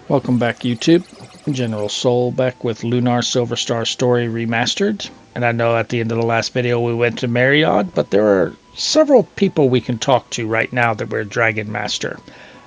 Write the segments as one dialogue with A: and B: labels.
A: Welcome back, YouTube. General Soul back with Lunar Silver Star Story Remastered. And I know at the end of the last video we went to Marriott, but there are several people we can talk to right now that we're Dragon Master.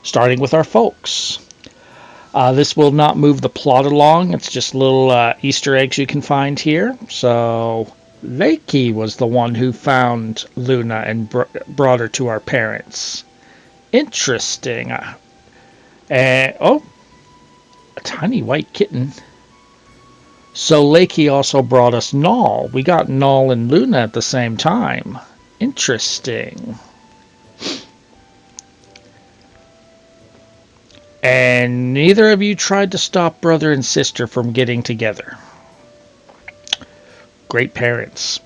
A: Starting with our folks. This will not move the plot along. It's just little Easter eggs you can find here. So, Lakey was the one who found Luna and brought her to our parents. Interesting. Oh, a tiny white kitten. So Lakey also brought us Null. We got Null and Luna at the same time. Interesting. And neither of you tried to stop brother and sister from getting together. Great parents.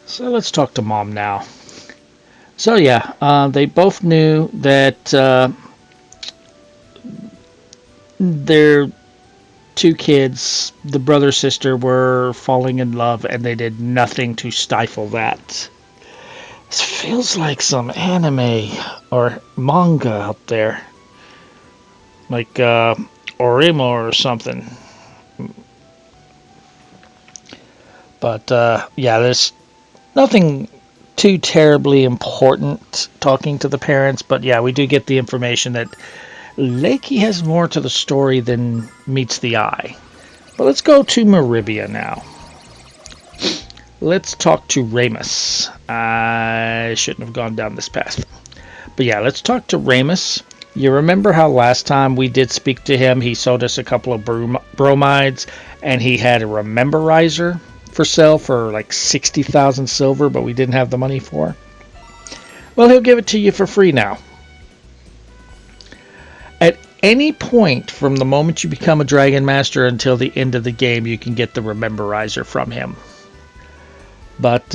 A: So let's talk to Mom now. So yeah, they both knew that their two kids, the brother sister, were falling in love, and they did nothing to stifle that. This feels like some anime or manga out there, like Orimo or something. But yeah, there's nothing too terribly important talking to the parents, but yeah, we do get the information that Lakey has more to the story than meets the eye. But let's go to Maribia now. Let's talk to Ramus. I shouldn't have gone down this path. But yeah, let's talk to Ramus. You remember how last time we did speak to him, he sold us a couple of bromides, and he had a rememberizer for sale for like 60,000 silver, but we didn't have the money for. Well, he'll give it to you for free now. At any point from the moment you become a Dragon Master until the end of the game, you can get the rememberizer from him. But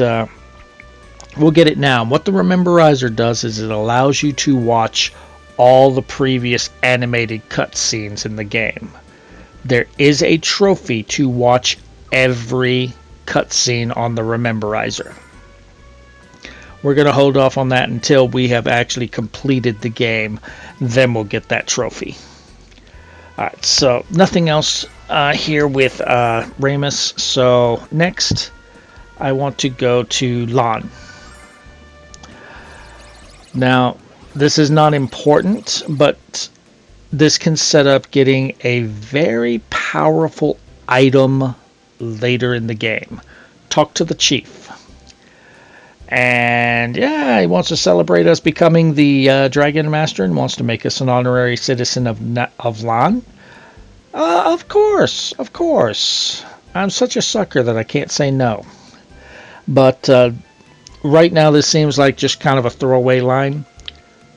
A: we'll get it now. What the rememberizer does is it allows you to watch all the previous animated cutscenes in the game. There is a trophy to watch every cutscene on the rememberizer. We're going to hold off on that until we have actually completed the game. Then we'll get that trophy. Alright, so nothing else here with Ramus. So next, I want to go to Lan. Now, this is not important, but this can set up getting a very powerful item later in the game. Talk to the chief. And yeah, he wants to celebrate us becoming the Dragon Master and wants to make us an honorary citizen of Lan. Of course. I'm such a sucker that I can't say no. But right now this seems like just kind of a throwaway line.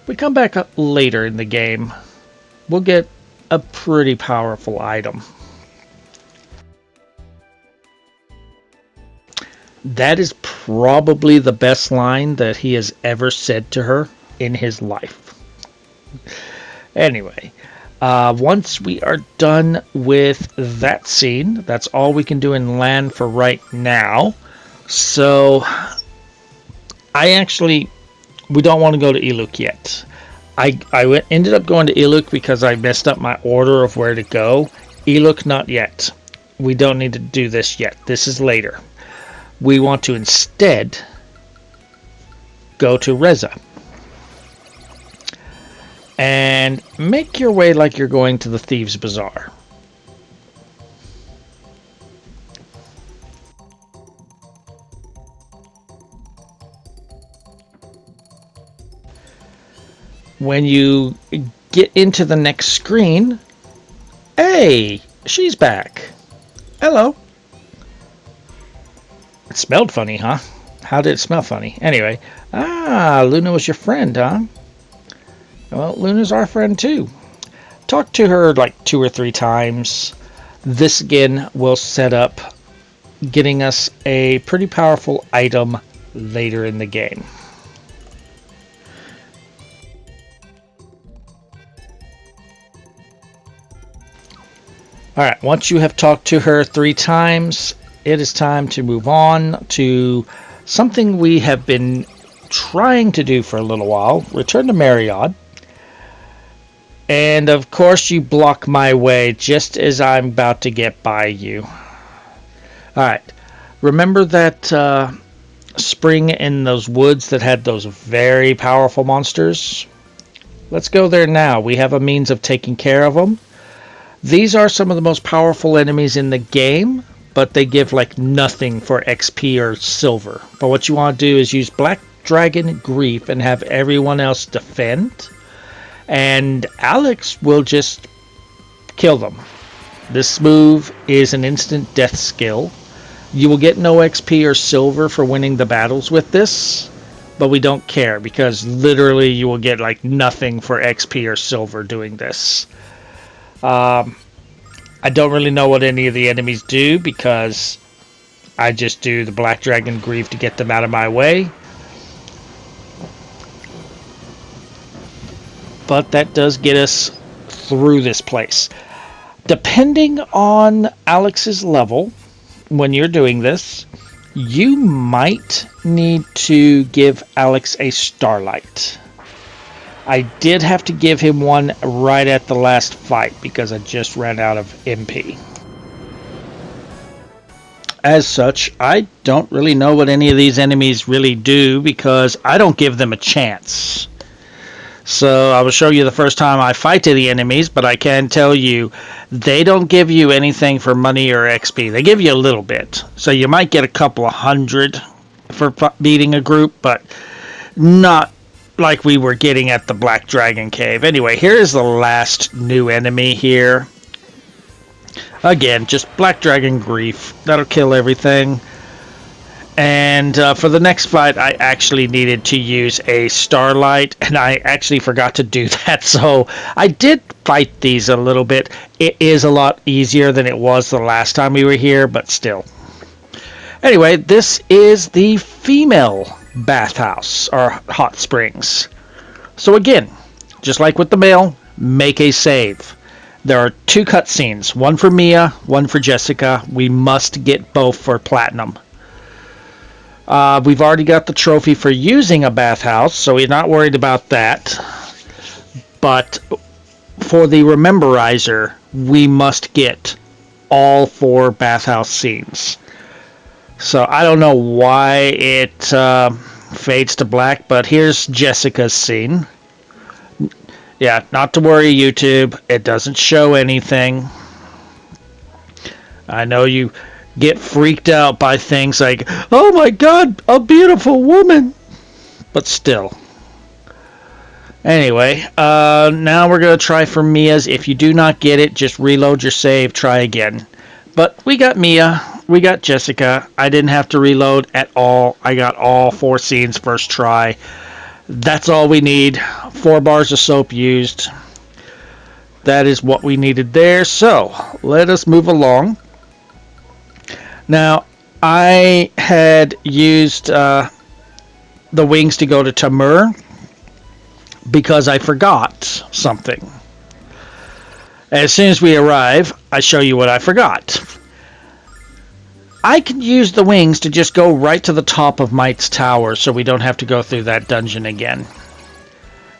A: If we come back up later in the game, we'll get a pretty powerful item. That is probably the best line that he has ever said to her in his life. Anyway, once we are done with that scene, that's all we can do in Lan for right now. So, we don't want to go to Iluk yet. I ended up going to Iluk because I messed up my order of where to go. Iluk, not yet. We don't need to do this yet. This is later. We want to instead go to Reza. And make your way like you're going to the Thieves' Bazaar. When you get into the next screen, hey, she's back. Hello. It smelled funny, huh? How did it smell funny? Anyway, Luna was your friend, huh? Well, Luna's our friend too. Talk to her like 2 or 3 times. This again will set up getting us a pretty powerful item later in the game. All right, once you have talked to her 3 times, it is time to move on to something we have been trying to do for a little while. Return to Marriott. And of course, you block my way just as I'm about to get by you. All right, remember that spring in those woods that had those very powerful monsters? Let's go there now. We have a means of taking care of them. These are some of the most powerful enemies in the game, but they give like nothing for XP or silver. But what you want to do is use Black Dragon Grief and have everyone else defend. And Alex will just kill them. This move is an instant death skill. You will get no XP or silver for winning the battles with this, but we don't care because literally you will get like nothing for XP or silver doing this. I don't really know what any of the enemies do because I just do the Black Dragon Grief to get them out of my way. But that does get us through this place. Depending on Alex's level, when you're doing this, you might need to give Alex a Starlight. I did have to give him one right at the last fight because I just ran out of MP. As such, I don't really know what any of these enemies really do because I don't give them a chance. So I will show you the first time I fight to the enemies, but I can tell you they don't give you anything for money or XP. They give you a little bit. So you might get a couple of hundred for beating a group, but not like we were getting at the Black Dragon Cave. Anyway, here is the last new enemy here. Again, just Black Dragon Grief. That'll kill everything. And for the next fight, I actually needed to use a Starlight, and I actually forgot to do that. So I did fight these a little bit. It is a lot easier than it was the last time we were here, but still. Anyway, this is the female bathhouse, or hot springs. So again, just like with the male, make a save. There are 2 cutscenes, one for Mia, one for Jessica. We must get both for platinum. We've already got the trophy for using a bathhouse, so we're not worried about that. But for the Rememberizer, we must get all 4 bathhouse scenes. So I don't know why it fades to black, but here's Jessica's scene. Yeah, not to worry, YouTube. It doesn't show anything. I know you get freaked out by things like, oh my god, a beautiful woman. But still. Anyway, now we're going to try for Mia's. If you do not get it, just reload your save, try again. But we got Mia, we got Jessica. I didn't have to reload at all. I got all 4 scenes first try. That's all we need. 4 bars of soap used. That is what we needed there. So, let us move along. Now, I had used the wings to go to Tamur because I forgot something. As soon as we arrive, I show you what I forgot. I can use the wings to just go right to the top of Might's tower so we don't have to go through that dungeon again.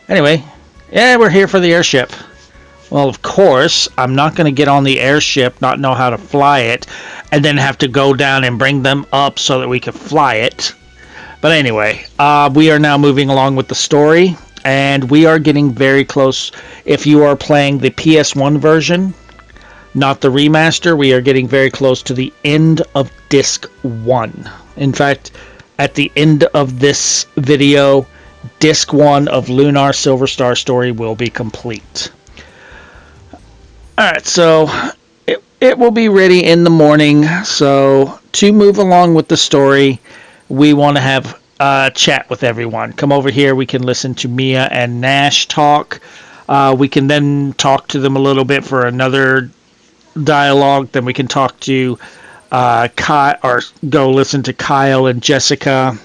A: Anyway, yeah, we're here for the airship. Well, of course, I'm not going to get on the airship, not know how to fly it, and then have to go down and bring them up so that we can fly it. But anyway, we are now moving along with the story, and we are getting very close. If you are playing the PS1 version, not the remaster, we are getting very close to the end of Disc 1. In fact, at the end of this video, Disc 1 of Lunar Silver Star Story will be complete. Alright, so it will be ready in the morning. So to move along with the story, we want to have a chat with everyone. Come over here, we can listen to Mia and Nash talk. We can then talk to them a little bit for another dialogue. Then we can talk to Kyle, or go listen to Kyle and Jessica.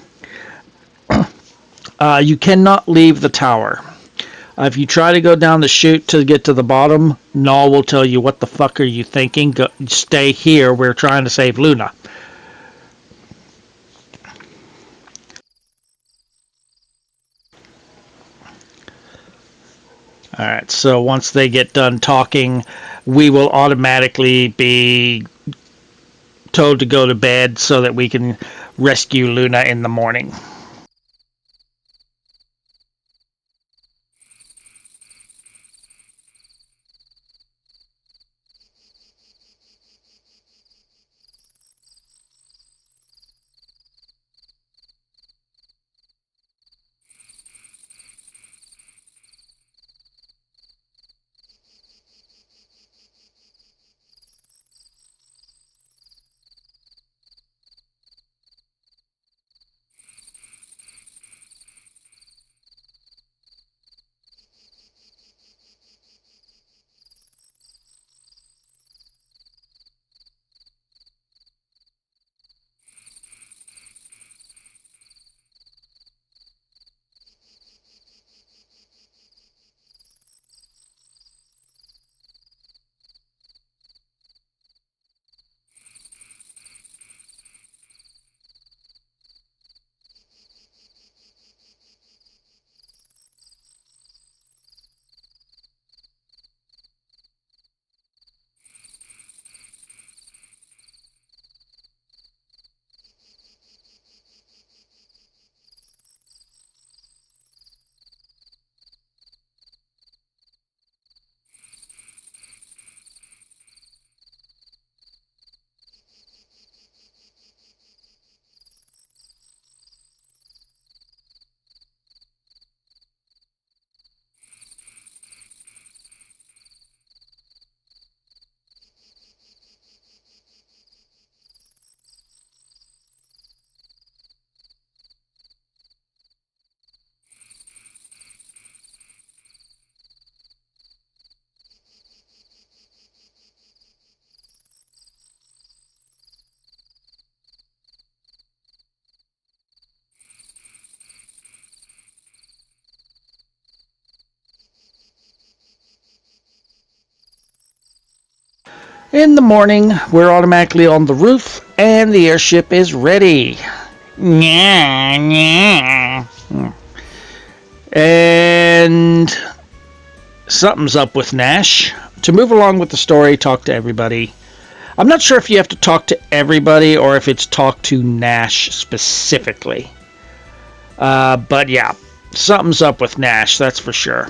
A: You cannot leave the tower. If you try to go down the chute to get to the bottom, Null will tell you, what the fuck are you thinking? Stay here. We're trying to save Luna. Alright, so once they get done talking, we will automatically be told to go to bed so that we can rescue Luna in the morning. In the morning, we're automatically on the roof, and the airship is ready. And something's up with Nash. To move along with the story, talk to everybody. I'm not sure if you have to talk to everybody or if it's talk to Nash specifically. But yeah, something's up with Nash, that's for sure.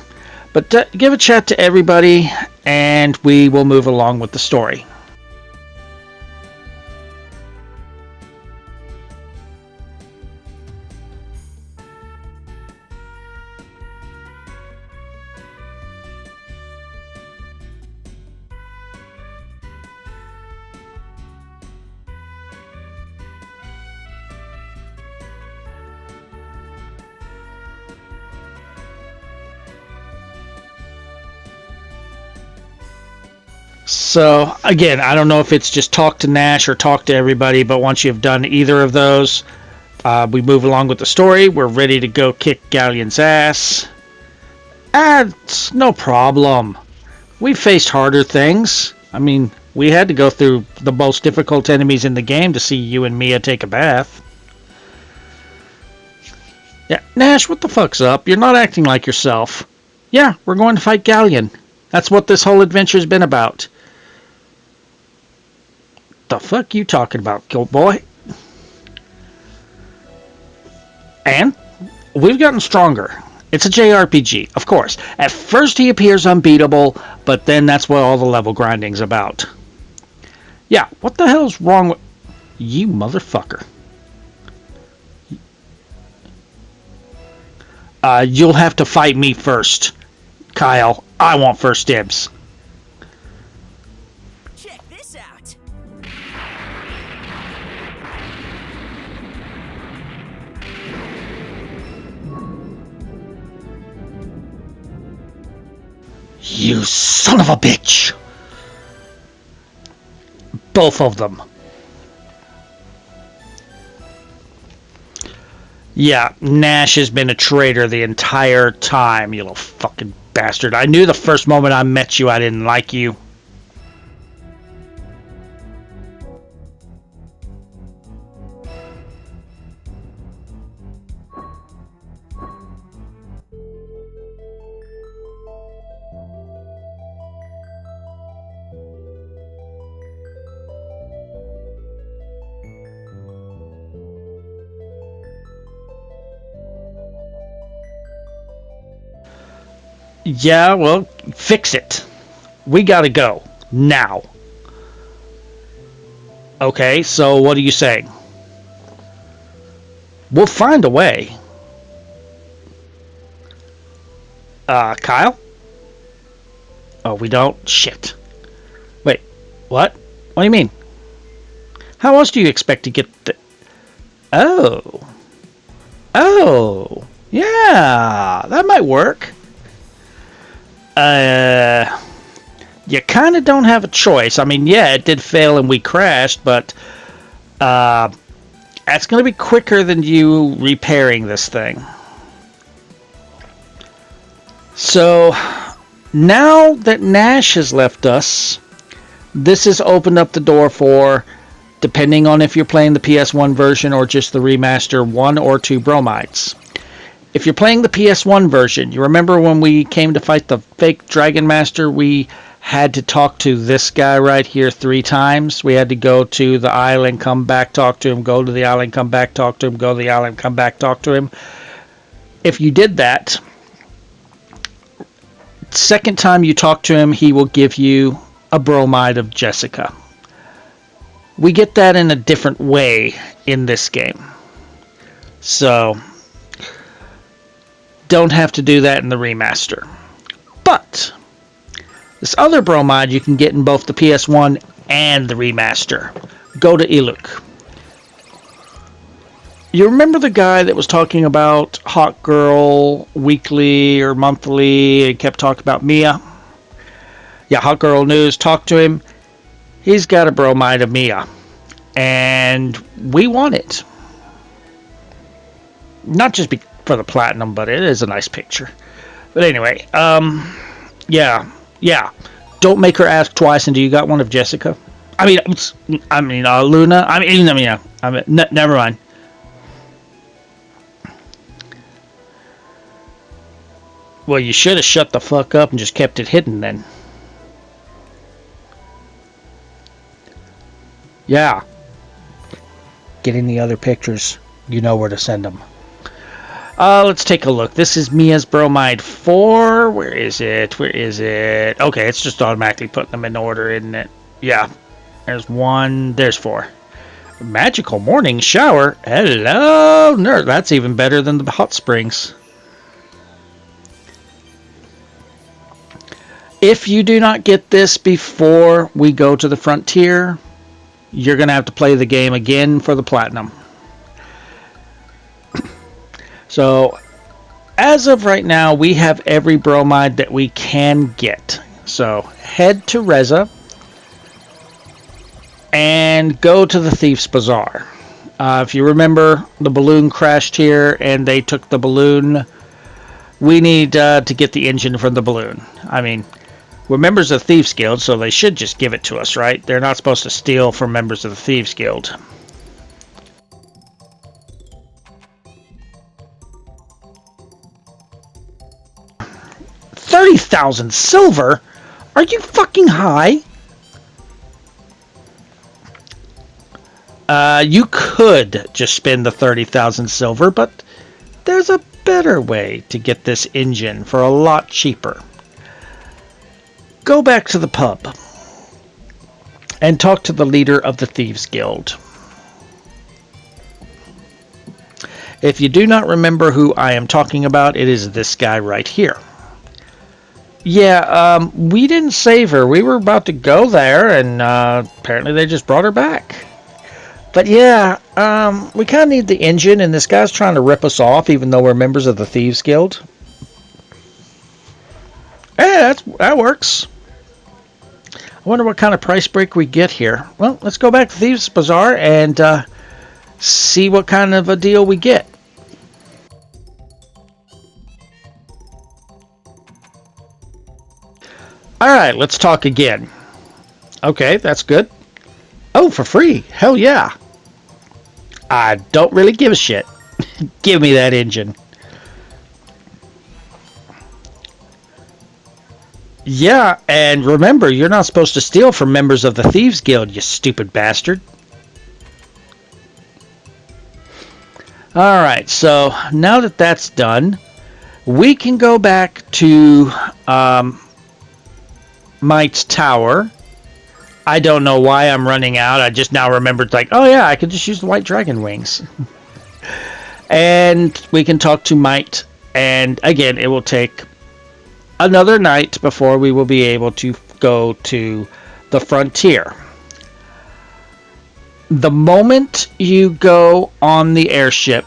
A: But give a chat to everybody, and we will move along with the story. So, again, I don't know if it's just talk to Nash or talk to everybody, but once you've done either of those, we move along with the story. We're ready to go kick Galleon's ass. It's no problem. We've faced harder things. I mean, we had to go through the most difficult enemies in the game to see you and Mia take a bath. Yeah, Nash, what the fuck's up? You're not acting like yourself. Yeah, we're going to fight Galleon. That's what this whole adventure's been about. The fuck you talking about, Kill Boy? And we've gotten stronger. It's a JRPG, of course. At first he appears unbeatable, but then that's what all the level grinding's about. Yeah, what the hell's wrong with you, motherfucker? You'll have to fight me first, Kyle. I want first dibs.
B: Check this out.
A: You son of a bitch! Both of them. Yeah, Nash has been a traitor the entire time, you little fucking bastard. I knew the first moment I met you I didn't like you. Yeah, well, fix it. We gotta go. Now. Okay, so what are you saying? We'll find a way. Kyle? Oh, we don't? Shit. Wait, what? What do you mean? How else do you expect to get the... Oh. Oh. Yeah, that might work. You kind of don't have a choice. I mean, yeah, it did fail and we crashed, but that's going to be quicker than you repairing this thing. So, now that Nash has left us, this has opened up the door for, depending on if you're playing the PS1 version or just the remaster, 1 or 2 bromides. If you're playing the PS1 version, you remember when we came to fight the fake Dragon Master, we had to talk to this guy right here 3 times. We had to go to the island, come back, talk to him, go to the island, come back, talk to him, go to the island, come back, talk to him. If you did that, second time you talk to him, he will give you a bromide of Jessica. We get that in a different way in this game. So... don't have to do that in the remaster. But this other bromide you can get in both the PS1 and the remaster. Go to Iluk. You remember the guy that was talking about Hot Girl weekly or monthly and kept talking about Mia? Yeah, Hot Girl News, talk to him. He's got a bromide of Mia. And we want it. Not just for the platinum, but it is a nice picture. But anyway, yeah. Don't make her ask twice. And do you got one of Jessica? Luna. Never mind. Well, you should have shut the fuck up and just kept it hidden then. Yeah. Getting the other pictures. You know where to send them. Let's take a look. This is Mia's bromide 4. Where is it? Okay, it's just automatically putting them in order, isn't it? Yeah. There's 1. There's 4. Magical morning shower. Hello, nerd. That's even better than the hot springs. If you do not get this before we go to the frontier, you're going to have to play the game again for the platinum. So, as of right now, we have every bromide that we can get. So, head to Reza and go to the Thief's Bazaar. If you remember, the balloon crashed here and they took the balloon. We need to get the engine from the balloon. I mean, we're members of the Thieves Guild, so they should just give it to us, right? They're not supposed to steal from members of the Thieves Guild. $30,000 silver? Are you fucking high? You could just spend the 30,000 silver, but there's a better way to get this engine for a lot cheaper. Go back to the pub and talk to the leader of the Thieves Guild. If you do not remember who I am talking about, it is this guy right here. Yeah, we didn't save her. We were about to go there, and apparently they just brought her back. But yeah, we kind of need the engine, and this guy's trying to rip us off, even though we're members of the Thieves Guild. Yeah, that works. I wonder what kind of price break we get here. Well, let's go back to Thieves Bazaar and see what kind of a deal we get. All right, let's talk again. Okay, that's good. Oh, for free. Hell yeah. I don't really give a shit. Give me that engine. Yeah, and remember, you're not supposed to steal from members of the Thieves Guild, you stupid bastard. Alright, so now that that's done, we can go back to Might's Tower. I don't know why I'm running out. I just now remembered, like, oh yeah, I could just use the white dragon wings. And we can talk to Might, and again, it will take another night before we will be able to go to the frontier. The moment you go on the airship,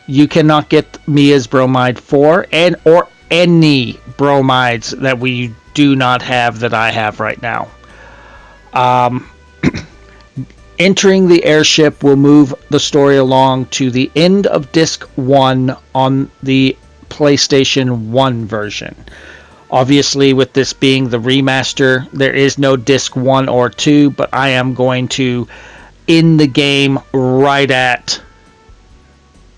A: you cannot get Mia's bromide 4 and or any bromides that we do not have that I have right now. Entering the airship will move the story along to the end of Disc 1 on the PlayStation 1 version. Obviously, with this being the remaster, there is no Disc 1 or 2, but I am going to end the game right at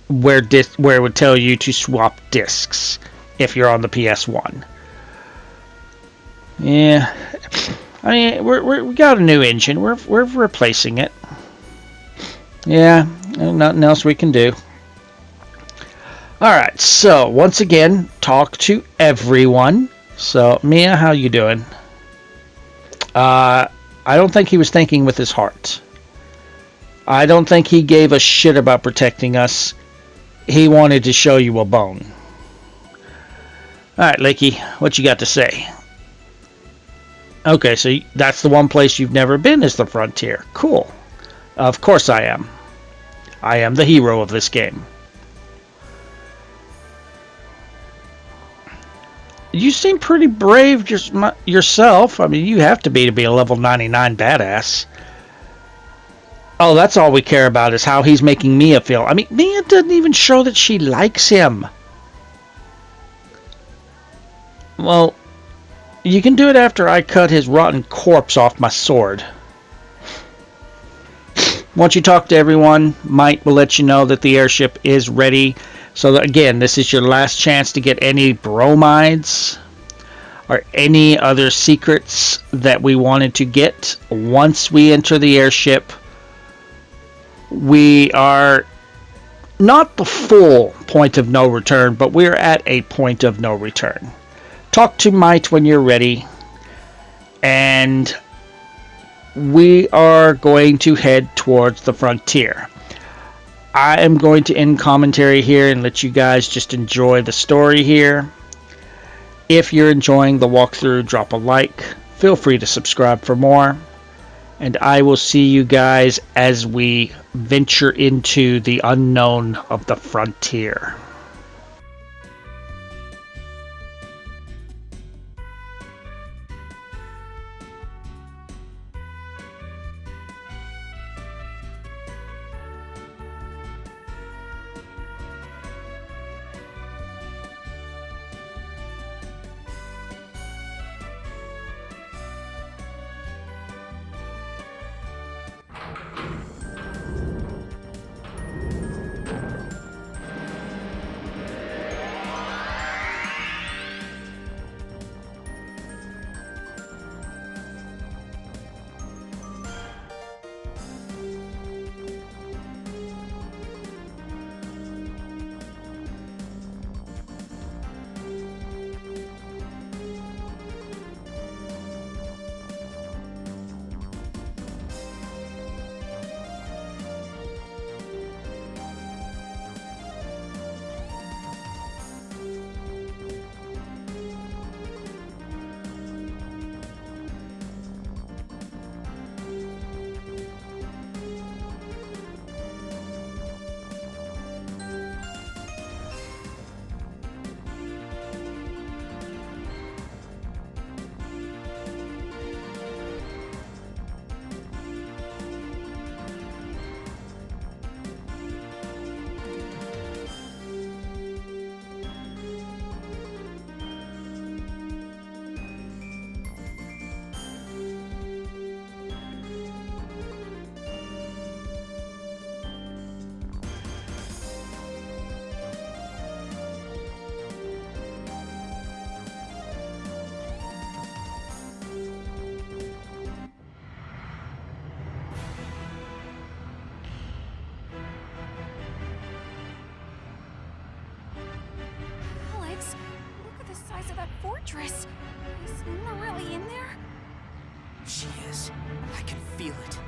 A: where it would tell you to swap discs if you're on the PS1. Yeah, I mean, we got a new engine. We're replacing it. Yeah, nothing else we can do. Alright, so once again, talk to everyone. So, Mia, how you doing? I don't think he was thinking with his heart. I don't think he gave a shit about protecting us. He wanted to show you a bone. Alright, Lakey, what you got to say? Okay, so that's the one place you've never been is the frontier. Cool. Of course I am. I am the hero of this game. You seem pretty brave yourself. I mean, you have to be a level 99 badass. Oh, that's all we care about is how he's making Mia feel. I mean, Mia doesn't even show that she likes him. Well, you can do it after I cut his rotten corpse off my sword. Once you talk to everyone, Might will let you know that the airship is ready. So that, again, this is your last chance to get any bromides or any other secrets that we wanted to get. Once we enter the airship, we are not the full point of no return, but we're at a point of no return. Talk to Might when you're ready, and we are going to head towards the frontier. I am going to end commentary here and let you guys just enjoy the story here. If you're enjoying the walkthrough, drop a like. Feel free to subscribe for more. And I will see you guys as we venture into the unknown of the frontier.
B: Alex, look at the size of that fortress. Is Lunar really in there?
C: She is. I can feel it.